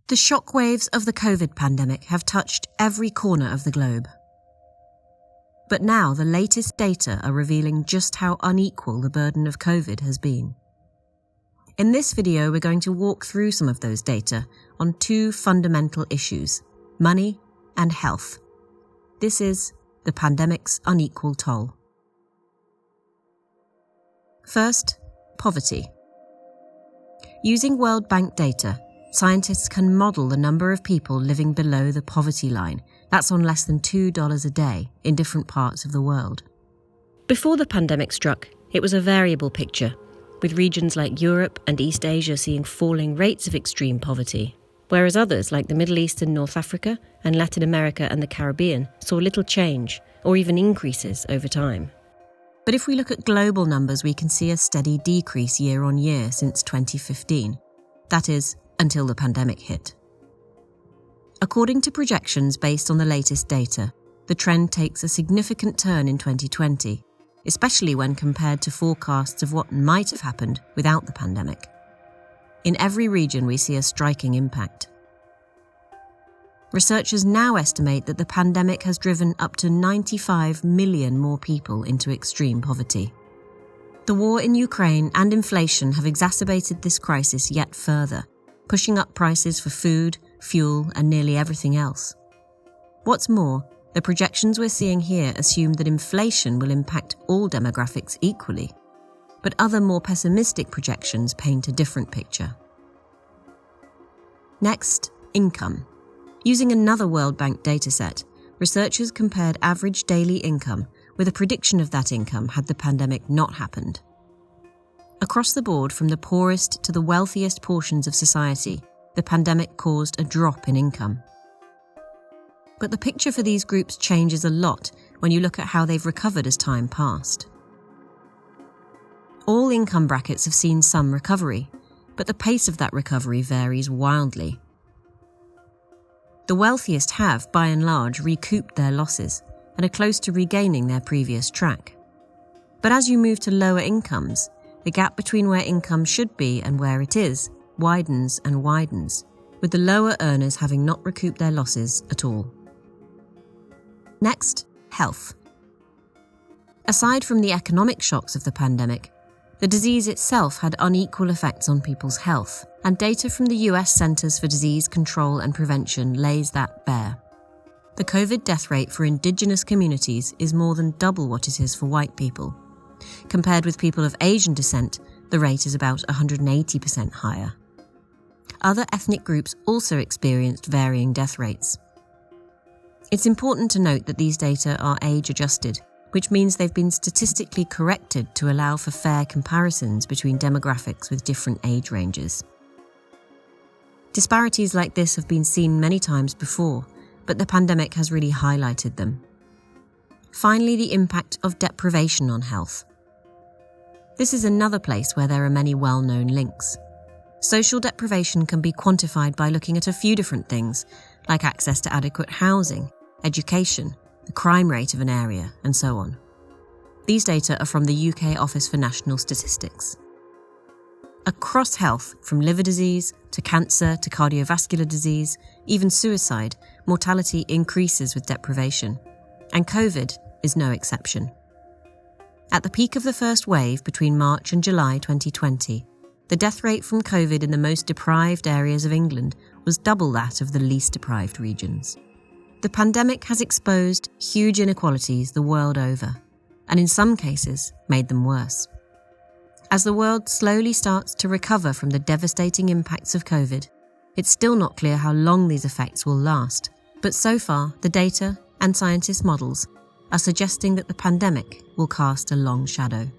The shockwaves of the COVID pandemic have touched every corner of the globe. But now the latest data are revealing just how unequal the burden of COVID has been. In this video, we're going to walk through some of those data on two fundamental issues: money and health. This is the pandemic's unequal toll. First, poverty. Using World Bank data, scientists can model the number of people living below the poverty line. That's on less than $2 a day in different parts of the world. Before the pandemic struck, it was a variable picture, with regions like Europe and East Asia seeing falling rates of extreme poverty, whereas others like the Middle East and North Africa and Latin America and the Caribbean saw little change or even increases over time. But if we look at global numbers, we can see a steady decrease year on year since 2015. That is, until the pandemic hit. According to projections based on the latest data, the trend takes a significant turn in 2020, especially when compared to forecasts of what might have happened without the pandemic. In every region, we see a striking impact. Researchers now estimate that the pandemic has driven up to 95 million more people into extreme poverty. The war in Ukraine and inflation have exacerbated this crisis yet further, pushing up prices for food, fuel, and nearly everything else. What's more, the projections we're seeing here assume that inflation will impact all demographics equally, but other more pessimistic projections paint a different picture. Next, income. Using another World Bank dataset, researchers compared average daily income with a prediction of that income had the pandemic not happened. Across the board, from the poorest to the wealthiest portions of society, the pandemic caused a drop in income. But the picture for these groups changes a lot when you look at how they've recovered as time passed. All income brackets have seen some recovery, but the pace of that recovery varies wildly. The wealthiest have, by and large, recouped their losses and are close to regaining their previous track. But as you move to lower incomes, the gap between where income should be and where it is widens and widens, with the lower earners having not recouped their losses at all. Next, health. Aside from the economic shocks of the pandemic, the disease itself had unequal effects on people's health, and data from the US Centers for Disease Control and Prevention lays that bare. The COVID death rate for Indigenous communities is more than double what it is for white people. Compared with people of Asian descent, the rate is about 180% higher. Other ethnic groups also experienced varying death rates. It's important to note that these data are age-adjusted, which means they've been statistically corrected to allow for fair comparisons between demographics with different age ranges. Disparities like this have been seen many times before, but the pandemic has really highlighted them. Finally, the impact of deprivation on health. This is another place where there are many well-known links. Social deprivation can be quantified by looking at a few different things, like access to adequate housing, education, the crime rate of an area, and so on. These data are from the UK Office for National Statistics. Across health, from liver disease to cancer to cardiovascular disease, even suicide, mortality increases with deprivation. And COVID is no exception. At the peak of the first wave between March and July 2020, the death rate from COVID in the most deprived areas of England was double that of the least deprived regions. The pandemic has exposed huge inequalities the world over, and in some cases made them worse. As the world slowly starts to recover from the devastating impacts of COVID, it's still not clear how long these effects will last, but so far the data and scientists' models are suggesting that the pandemic will cast a long shadow.